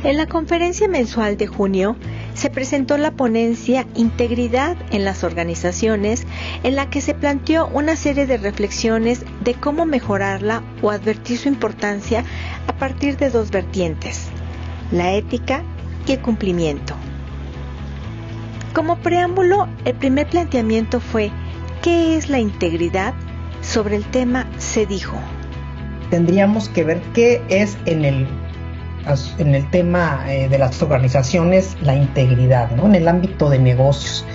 En la conferencia mensual de junio se presentó la ponencia Integridad en las organizaciones, en la que se planteó una serie de reflexiones de cómo mejorarla o advertir su importancia a partir de dos vertientes: la ética y el cumplimiento. Como preámbulo, el primer planteamiento fue: ¿qué es la integridad? Sobre el tema se dijo: tendríamos que ver qué es en el tema de las organizaciones la integridad, ¿no? En el ámbito de negocios.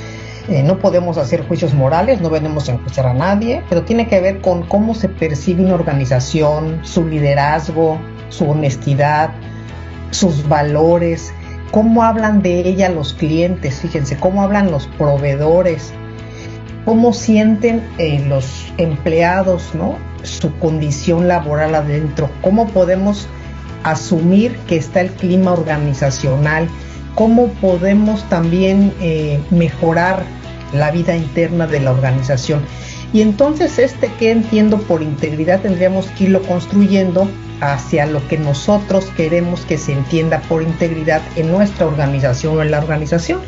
No podemos hacer juicios morales, no venimos a enjuiciar a nadie, pero tiene que ver con cómo se percibe una organización, su liderazgo, su honestidad, sus valores, cómo hablan de ella los clientes, fíjense, cómo hablan los proveedores, cómo sienten los empleados, ¿no? Su condición laboral adentro, cómo podemos asumir que está el clima organizacional, cómo podemos también mejorar la vida interna de la organización. Y entonces ¿qué entiendo por integridad? Tendríamos que irlo construyendo hacia lo que nosotros queremos que se entienda por integridad en nuestra organización o en la organización.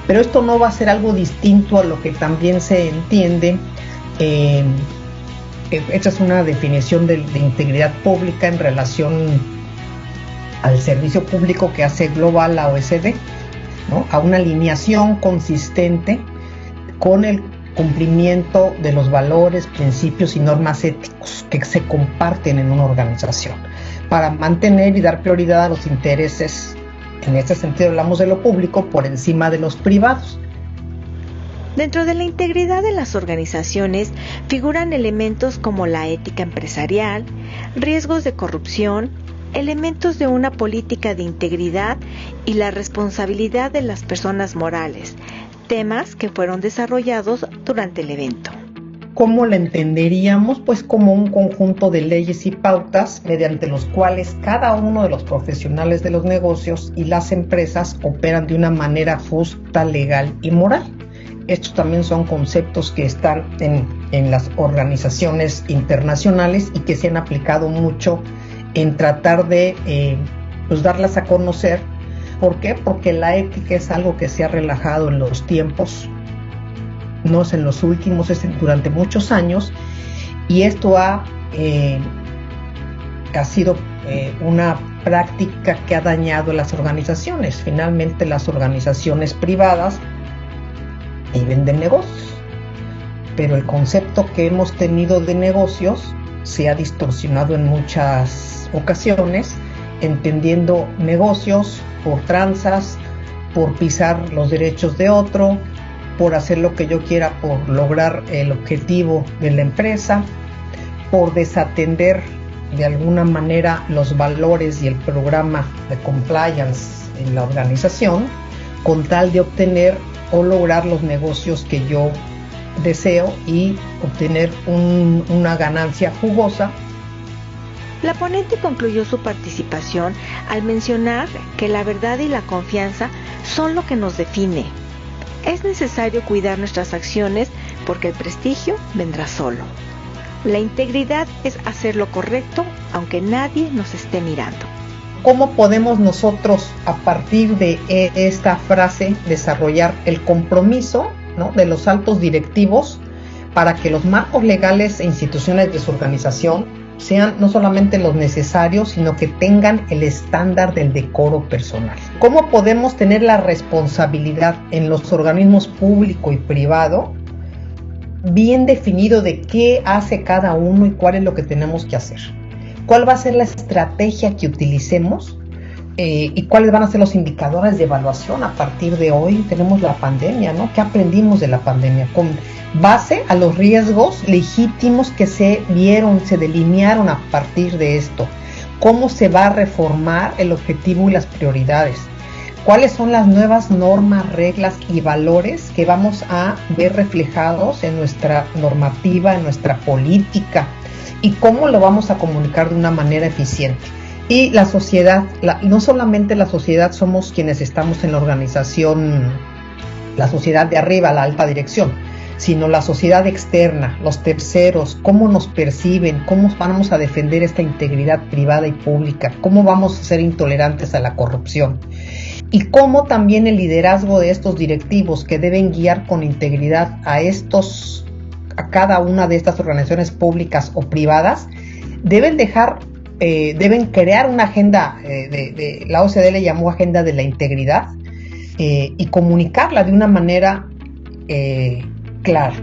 Pero esto no va a ser algo distinto a lo que también se entiende. Esta es una definición de integridad pública en relación al servicio público que hace global la OECD, ¿no? A una alineación consistente con el cumplimiento de los valores, principios y normas éticos que se comparten en una organización para mantener y dar prioridad a los intereses. En este sentido hablamos de lo público por encima de los privados. Dentro de la integridad de las organizaciones figuran elementos como la ética empresarial, riesgos de corrupción, elementos de una política de integridad y la responsabilidad de las personas morales, temas que fueron desarrollados durante el evento. ¿Cómo la entenderíamos? Pues como un conjunto de leyes y pautas mediante los cuales cada uno de los profesionales de los negocios y las empresas operan de una manera justa, legal y moral. Estos también son conceptos que están en las organizaciones internacionales y que se han aplicado mucho en tratar de darlas a conocer. ¿Por qué? Porque la ética es algo que se ha relajado en los tiempos, no es en los últimos, es durante muchos años, y esto ha sido una práctica que ha dañado las organizaciones. Finalmente las organizaciones privadas viven de negocios, pero el concepto que hemos tenido de negocios se ha distorsionado en muchas ocasiones, entendiendo negocios por tranzas, por pisar los derechos de otro, por hacer lo que yo quiera, por lograr el objetivo de la empresa, por desatender de alguna manera los valores y el programa de compliance en la organización, con tal de obtener o lograr los negocios que yo deseo y obtener una ganancia jugosa. La ponente concluyó su participación al mencionar que la verdad y la confianza son lo que nos define. Es necesario cuidar nuestras acciones porque el prestigio vendrá solo. La integridad es hacer lo correcto aunque nadie nos esté mirando. ¿Cómo podemos nosotros, a partir de esta frase, desarrollar el compromiso, ¿no?, de los altos directivos para que los marcos legales e instituciones de su organización sean no solamente los necesarios, sino que tengan el estándar del decoro personal? ¿Cómo podemos tener la responsabilidad en los organismos público y privado bien definido de qué hace cada uno y cuál es lo que tenemos que hacer? ¿Cuál va a ser la estrategia que utilicemos? ¿Y cuáles van a ser los indicadores de evaluación a partir de hoy? Tenemos la pandemia, ¿no? ¿Qué aprendimos de la pandemia? Con base a los riesgos legítimos que se vieron, se delinearon a partir de esto. ¿Cómo se va a reformar el objetivo y las prioridades? ¿Cuáles son las nuevas normas, reglas y valores que vamos a ver reflejados en nuestra normativa, en nuestra política? ¿Y cómo lo vamos a comunicar de una manera eficiente? Y la sociedad, no solamente la sociedad somos quienes estamos en la organización, la sociedad de arriba, la alta dirección, sino la sociedad externa, los terceros, cómo nos perciben, cómo vamos a defender esta integridad privada y pública, cómo vamos a ser intolerantes a la corrupción. Y cómo también el liderazgo de estos directivos que deben guiar con integridad a cada una de estas organizaciones públicas o privadas, deben crear una agenda, la OCDE le llamó agenda de la integridad, y comunicarla de una manera clara.